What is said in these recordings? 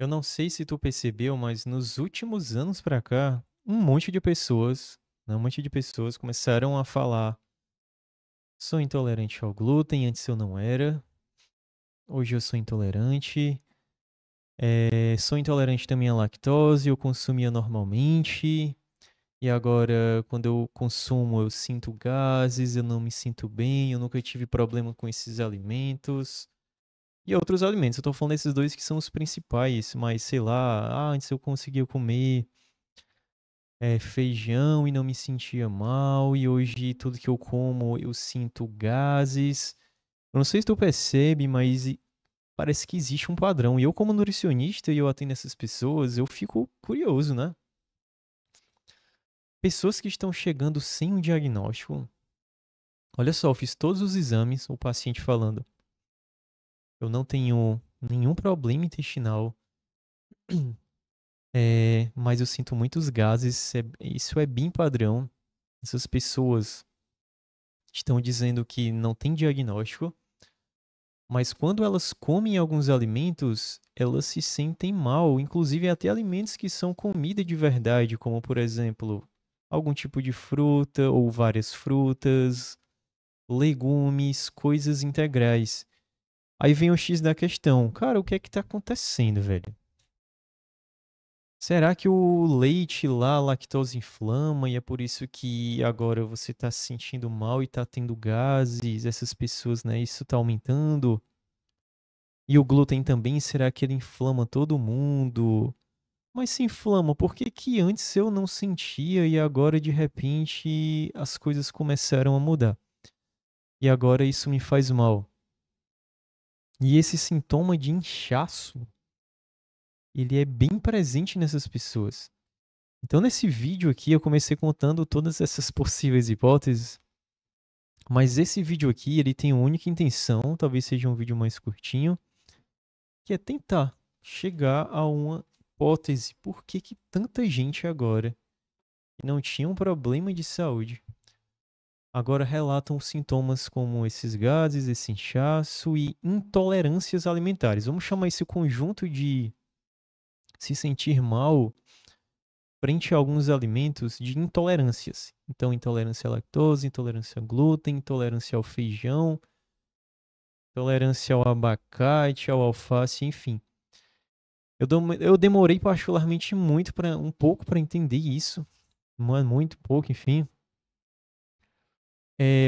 Eu não sei se tu percebeu, mas nos últimos anos pra cá, um monte de pessoas, né, um monte de pessoas começaram a falar: sou intolerante ao glúten, antes eu não era, hoje eu sou intolerante. Sou intolerante também à lactose, eu consumia normalmente, e agora quando eu consumo eu sinto gases, eu não me sinto bem, eu nunca tive problema com esses alimentos. E outros alimentos, eu tô falando desses dois que são os principais, mas sei lá, antes eu conseguia comer feijão e não me sentia mal, e hoje tudo que eu como eu sinto gases. Eu não sei se tu percebe, mas parece que existe um padrão. E eu, como nutricionista, e eu atendo essas pessoas, eu fico curioso, né? Pessoas que estão chegando sem um diagnóstico. Olha só, eu fiz todos os exames, o paciente falando, eu não tenho nenhum problema intestinal, mas eu sinto muitos gases, isso é bem padrão. Essas pessoas estão dizendo que não tem diagnóstico, mas quando elas comem alguns alimentos, elas se sentem mal, inclusive até alimentos que são comida de verdade, como por exemplo, algum tipo de fruta ou várias frutas, legumes, coisas integrais. Aí vem o X da questão. Cara, o que é que tá acontecendo, velho? Será que o leite lá, a lactose inflama e é por isso que agora você tá se sentindo mal e tá tendo gases, essas pessoas, né? Isso tá aumentando? E o glúten também, será que ele inflama todo mundo? Mas se inflama, por que que antes eu não sentia e agora de repente as coisas começaram a mudar? E agora isso me faz mal. E esse sintoma de inchaço, ele é bem presente nessas pessoas. Então nesse vídeo aqui eu comecei contando todas essas possíveis hipóteses, mas esse vídeo aqui ele tem uma única intenção, talvez seja um vídeo mais curtinho, que é tentar chegar a uma hipótese. Por que que tanta gente agora que não tinha um problema de saúde agora relatam sintomas como esses gases, esse inchaço e intolerâncias alimentares? Vamos chamar esse conjunto de se sentir mal frente a alguns alimentos de intolerâncias. Então, intolerância à lactose, intolerância ao glúten, intolerância ao feijão, intolerância ao abacate, ao alface, enfim. Eu demorei particularmente muito para um pouco para entender isso, mano, muito pouco, enfim.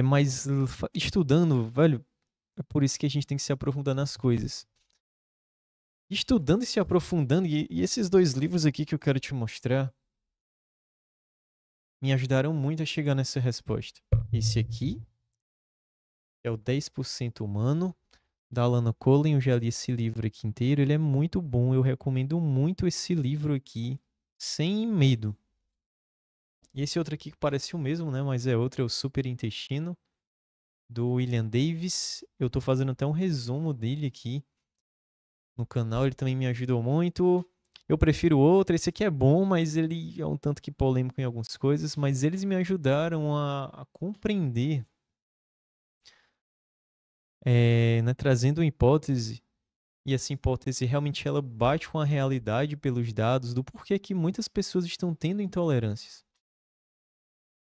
Mas estudando, velho, é por isso que a gente tem que se aprofundar nas coisas. Estudando e se aprofundando, e esses dois livros aqui que eu quero te mostrar me ajudaram muito a chegar nessa resposta. Esse aqui é o 10% Humano, da Alana Colen. Eu já li esse livro aqui inteiro, ele é muito bom, eu recomendo muito esse livro aqui, sem medo. E esse outro aqui que parece o mesmo, né? Mas é outro, é o Super Intestino, do William Davis. Eu tô fazendo até um resumo dele aqui no canal, ele também me ajudou muito. Eu prefiro outro, esse aqui é bom, mas ele é um tanto que polêmico em algumas coisas, mas eles me ajudaram a compreender, né, trazendo uma hipótese, e essa hipótese realmente ela bate com a realidade pelos dados do porquê que muitas pessoas estão tendo intolerâncias.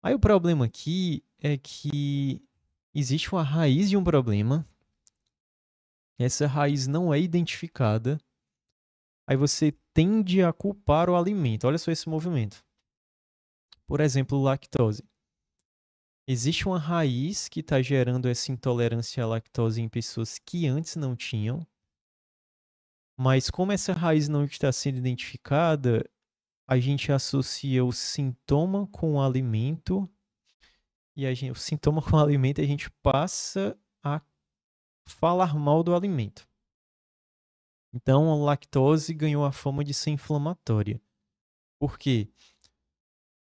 Aí o problema aqui é que existe uma raiz de um problema, essa raiz não é identificada, aí você tende a culpar o alimento. Olha só esse movimento. Por exemplo, lactose. Existe uma raiz que está gerando essa intolerância à lactose em pessoas que antes não tinham, mas como essa raiz não está sendo identificada, a gente associa o sintoma com o alimento e o sintoma com o alimento a gente passa a falar mal do alimento. Então, a lactose ganhou a fama de ser inflamatória. Por quê?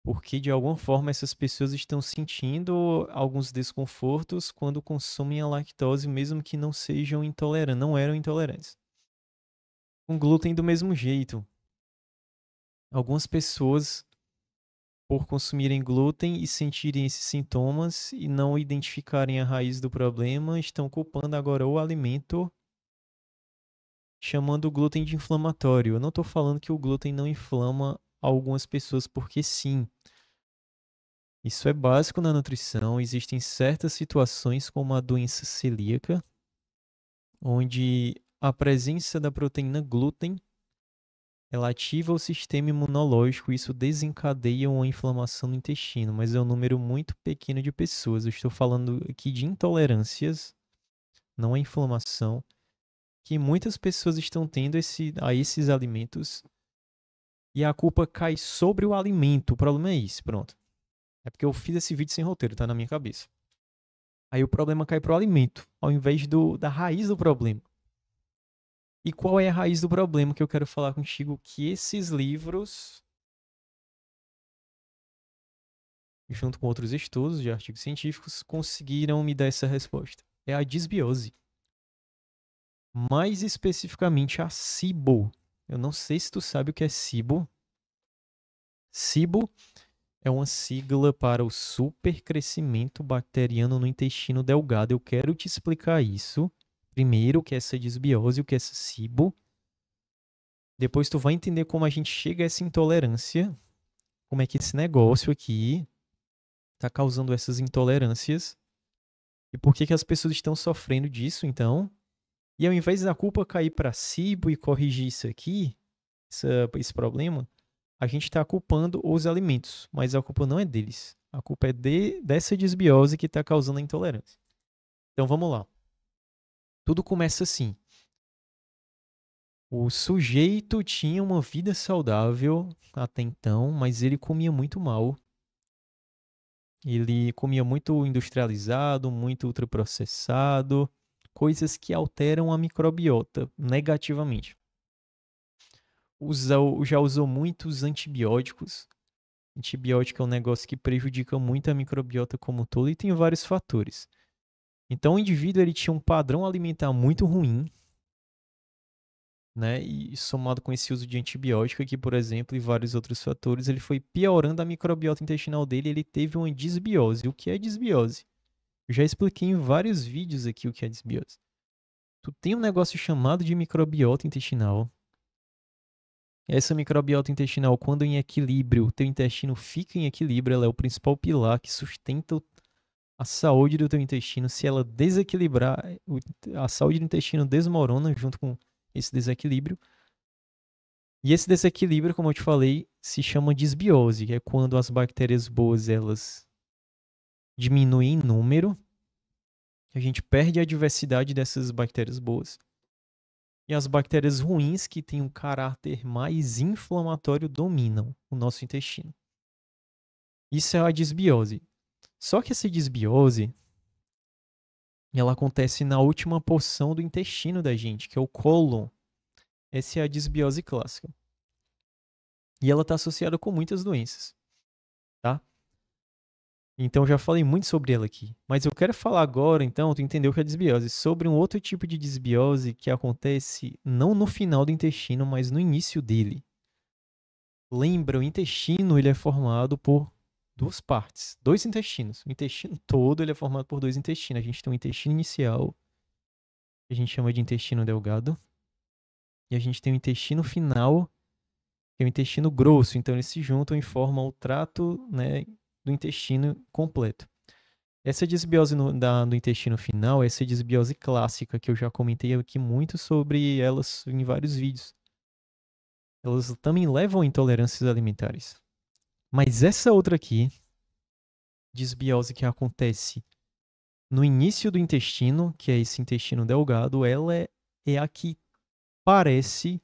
Porque de alguma forma essas pessoas estão sentindo alguns desconfortos quando consomem a lactose, mesmo que não sejam intolerantes, não eram intolerantes. Com glúten do mesmo jeito. Algumas pessoas, por consumirem glúten e sentirem esses sintomas e não identificarem a raiz do problema, estão culpando agora o alimento chamando o glúten de inflamatório. Eu não estou falando que o glúten não inflama algumas pessoas, porque sim. Isso é básico na nutrição. Existem certas situações, como a doença celíaca, onde a presença da proteína glúten ela ativa o sistema imunológico e isso desencadeia uma inflamação no intestino, mas é um número muito pequeno de pessoas. Eu estou falando aqui de intolerâncias, não é inflamação, que muitas pessoas estão tendo a esses alimentos e a culpa cai sobre o alimento. O problema é isso, pronto. É porque eu fiz esse vídeo sem roteiro, tá na minha cabeça. Aí o problema cai pro alimento, ao invés da raiz do problema. E qual é a raiz do problema que eu quero falar contigo? Que esses livros, junto com outros estudos de artigos científicos, conseguiram me dar essa resposta. É a disbiose. Mais especificamente a SIBO. Eu não sei se tu sabe o que é SIBO. SIBO é uma sigla para o supercrescimento bacteriano no intestino delgado. Eu quero te explicar isso. Primeiro, o que é essa disbiose, o que é essa SIBO. Depois tu vai entender como a gente chega a essa intolerância, como é que esse negócio aqui está causando essas intolerâncias e por que as pessoas estão sofrendo disso, então. E ao invés da culpa cair para SIBO e corrigir isso aqui, esse problema, a gente está culpando os alimentos, mas a culpa não é deles. A culpa é dessa disbiose que está causando a intolerância. Então vamos lá. Tudo começa assim. O sujeito tinha uma vida saudável até então, mas ele comia muito mal. Ele comia muito industrializado, muito ultraprocessado, coisas que alteram a microbiota negativamente. Já usou muitos antibióticos. Antibiótico é um negócio que prejudica muito a microbiota como um todo e tem vários fatores. Então o indivíduo ele tinha um padrão alimentar muito ruim, né? E somado com esse uso de antibiótico aqui, por exemplo, e vários outros fatores, ele foi piorando a microbiota intestinal dele, ele teve uma disbiose. O que é disbiose? Eu já expliquei em vários vídeos aqui o que é disbiose. Tu tem um negócio chamado de microbiota intestinal. Essa microbiota intestinal, quando em equilíbrio, o teu intestino fica em equilíbrio, ela é o principal pilar que sustenta a saúde do teu intestino. Se ela desequilibrar, a saúde do intestino desmorona junto com esse desequilíbrio. E esse desequilíbrio, como eu te falei, se chama disbiose, que é quando as bactérias boas elas diminuem em número, a gente perde a diversidade dessas bactérias boas. E as bactérias ruins, que têm um caráter mais inflamatório, dominam o nosso intestino. Isso é a disbiose. Só que essa disbiose, ela acontece na última porção do intestino da gente, que é o cólon. Essa é a disbiose clássica. E ela está associada com muitas doenças, tá? Então já falei muito sobre ela aqui. Mas eu quero falar agora, então, tu entendeu o que é disbiose, sobre um outro tipo de disbiose que acontece não no final do intestino, mas no início dele. Lembra, o intestino ele é formado por duas partes, dois intestinos. O intestino todo ele é formado por dois intestinos. A gente tem um intestino inicial, que a gente chama de intestino delgado, e a gente tem o intestino final, que é o intestino grosso. Então eles se juntam e formam o trato, né, do intestino completo. Essa disbiose do intestino final, essa disbiose clássica, que eu já comentei aqui muito sobre elas em vários vídeos. Elas também levam a intolerâncias alimentares. Mas essa outra aqui, disbiose que acontece no início do intestino, que é esse intestino delgado, ela é a que parece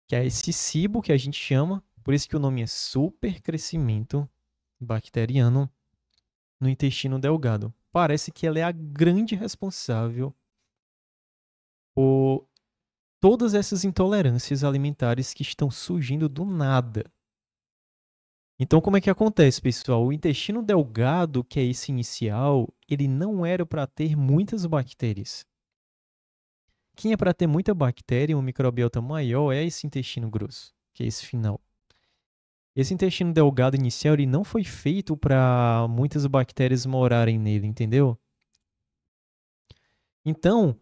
que é esse SIBO que a gente chama, por isso que o nome é supercrescimento bacteriano no intestino delgado. Parece que ela é a grande responsável por todas essas intolerâncias alimentares que estão surgindo do nada. Então, como é que acontece, pessoal? O intestino delgado, que é esse inicial, ele não era para ter muitas bactérias. Quem é para ter muita bactéria, um microbiota maior, é esse intestino grosso, que é esse final. Esse intestino delgado inicial, ele não foi feito para muitas bactérias morarem nele, entendeu? Então,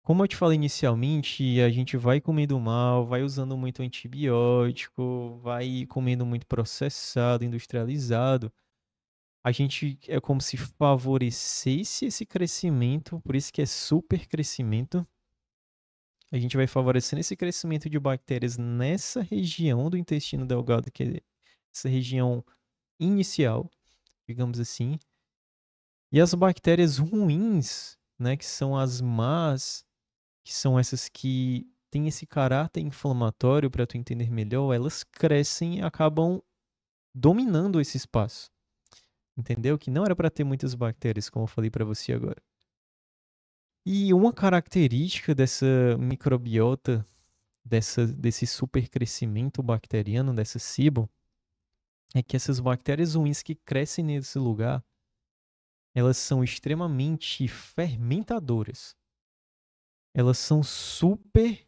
Como eu te falei inicialmente, a gente vai comendo mal, vai usando muito antibiótico, vai comendo muito processado, industrializado. A gente é como se favorecesse esse crescimento, por isso que é super crescimento. A gente vai favorecendo esse crescimento de bactérias nessa região do intestino delgado, que é essa região inicial, digamos assim. E as bactérias ruins, né, que são as más, que são essas que têm esse caráter inflamatório, para tu entender melhor, elas crescem e acabam dominando esse espaço. Entendeu? Que não era para ter muitas bactérias, como eu falei para você agora. E uma característica dessa microbiota, desse supercrescimento bacteriano, dessa SIBO, é que essas bactérias ruins que crescem nesse lugar, elas são extremamente fermentadoras. Elas são super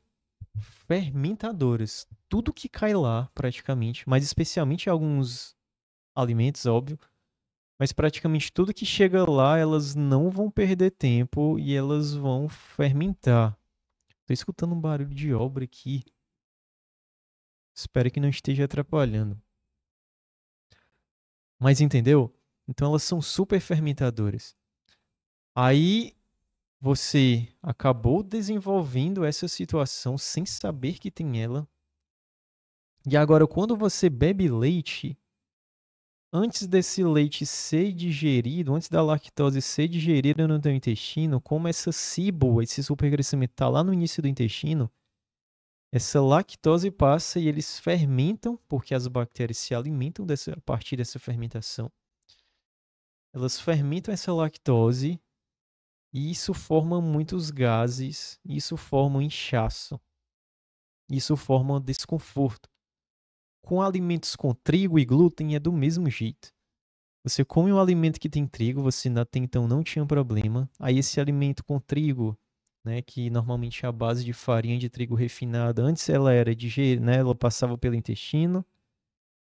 fermentadoras. Tudo que cai lá, praticamente, mas especialmente alguns alimentos, óbvio, mas praticamente tudo que chega lá, elas não vão perder tempo e elas vão fermentar. Tô escutando um barulho de obra aqui. Espero que não esteja atrapalhando. Mas entendeu? Então elas são super fermentadoras. Aí você acabou desenvolvendo essa situação sem saber que tem ela. E agora, quando você bebe leite, antes desse leite ser digerido, antes da lactose ser digerida no teu intestino, como essa SIBO, esse supercrescimento está lá no início do intestino, essa lactose passa e eles fermentam, porque as bactérias se alimentam a partir dessa fermentação. Elas fermentam essa lactose e isso forma muitos gases, isso forma um inchaço, isso forma um desconforto. Com alimentos com trigo e glúten é do mesmo jeito. Você come um alimento que tem trigo, você até então não tinha problema. Aí esse alimento com trigo, né, que normalmente é a base de farinha de trigo refinada, antes ela era digerida, né, ela passava pelo intestino,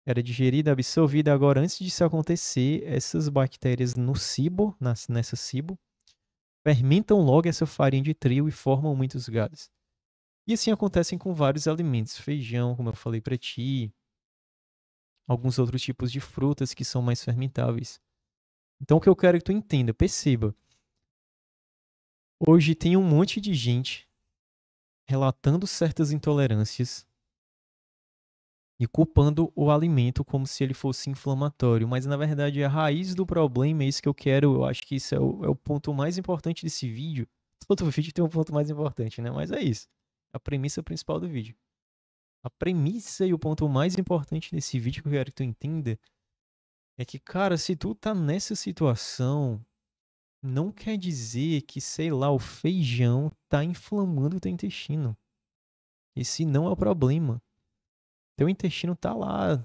era digerida, absorvida. Agora, antes disso acontecer, essas bactérias no cibo, nessa cibo, fermentam logo essa farinha de trigo e formam muitos gases. E assim acontecem com vários alimentos, feijão, como eu falei para ti, alguns outros tipos de frutas que são mais fermentáveis. Então, o que eu quero que tu entenda, perceba, hoje tem um monte de gente relatando certas intolerâncias e culpando o alimento como se ele fosse inflamatório, mas na verdade a raiz do problema é isso que eu quero, eu acho que isso é o ponto mais importante desse vídeo. Todo vídeo tem um ponto mais importante, né? Mas é isso. A premissa principal do vídeo. A premissa e o ponto mais importante desse vídeo que eu quero que tu entenda é que, cara, se tu tá nessa situação, não quer dizer que, sei lá, o feijão tá inflamando o teu intestino. Esse não é o problema. Teu intestino tá lá.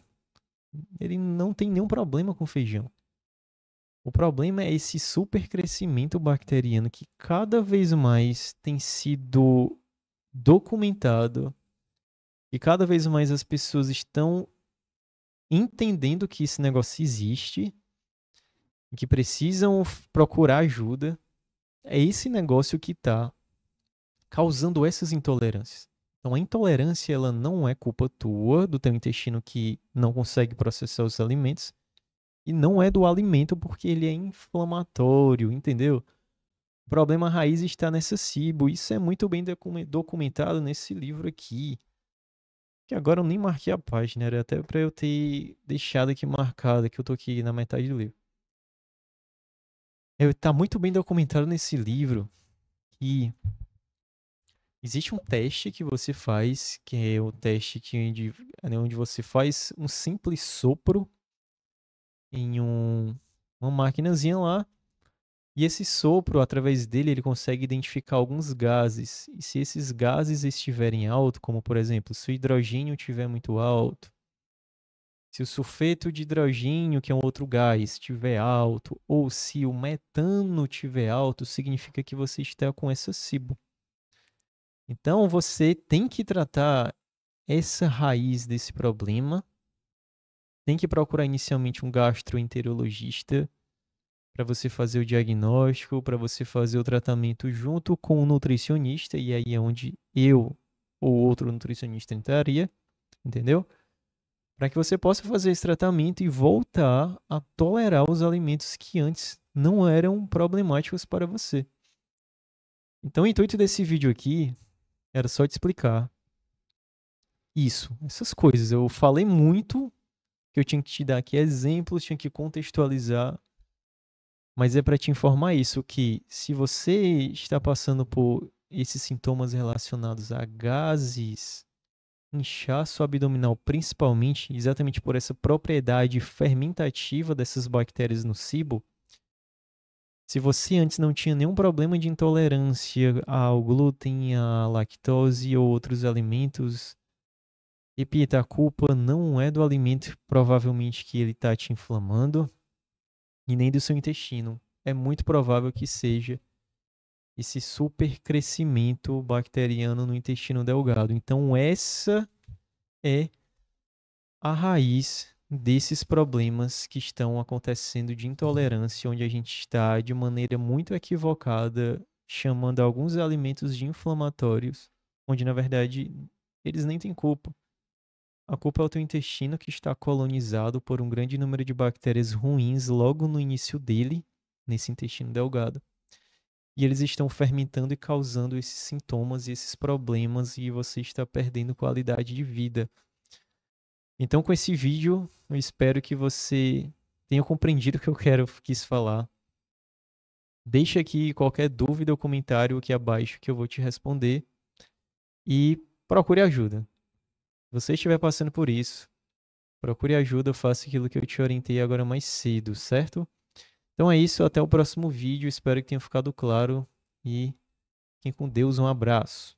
Ele não tem nenhum problema com feijão. O problema é esse supercrescimento bacteriano que cada vez mais tem sido documentado e cada vez mais as pessoas estão entendendo que esse negócio existe e que precisam procurar ajuda. É esse negócio que está causando essas intolerâncias. Então a intolerância ela não é culpa tua, do teu intestino que não consegue processar os alimentos, e não é do alimento porque ele é inflamatório, entendeu? O problema raiz está nessa SIBO. Isso é muito bem documentado nesse livro aqui. Que agora eu nem marquei a página, era até para eu ter deixado aqui marcado, que eu tô aqui na metade do livro. Tá muito bem documentado nesse livro que existe um teste que você faz, que é o teste onde você faz um simples sopro em uma maquinazinha lá. E esse sopro, através dele, ele consegue identificar alguns gases. E se esses gases estiverem alto, como por exemplo, se o hidrogênio estiver muito alto, se o sulfeto de hidrogênio, que é um outro gás, estiver alto, ou se o metano estiver alto, significa que você está com essa SIBO. Então você tem que tratar essa raiz desse problema, tem que procurar inicialmente um gastroenterologista para você fazer o diagnóstico, para você fazer o tratamento junto com o nutricionista, e aí é onde eu ou outro nutricionista entraria, entendeu? Para que você possa fazer esse tratamento e voltar a tolerar os alimentos que antes não eram problemáticos para você. Então, o intuito desse vídeo aqui era só te explicar isso, essas coisas. Eu falei muito, que eu tinha que te dar aqui exemplos, tinha que contextualizar, mas é para te informar isso, que se você está passando por esses sintomas relacionados a gases, inchaço abdominal, principalmente, exatamente por essa propriedade fermentativa dessas bactérias no SIBO, se você antes não tinha nenhum problema de intolerância ao glúten, à lactose ou outros alimentos, repita, a culpa não é do alimento, provavelmente, que ele está te inflamando, e nem do seu intestino. É muito provável que seja esse super crescimento bacteriano no intestino delgado. Então, essa é a raiz desses problemas que estão acontecendo de intolerância, onde a gente está de maneira muito equivocada chamando alguns alimentos de inflamatórios, onde na verdade eles nem têm culpa. A culpa é o teu intestino, que está colonizado por um grande número de bactérias ruins logo no início dele, nesse intestino delgado. E eles estão fermentando e causando esses sintomas e esses problemas, e você está perdendo qualidade de vida. Então, com esse vídeo, eu espero que você tenha compreendido o que quis falar. Deixa aqui qualquer dúvida ou comentário aqui abaixo que eu vou te responder. E procure ajuda. Se você estiver passando por isso, procure ajuda, faça aquilo que eu te orientei agora mais cedo, certo? Então é isso, até o próximo vídeo. Espero que tenha ficado claro. E fiquem com Deus, um abraço.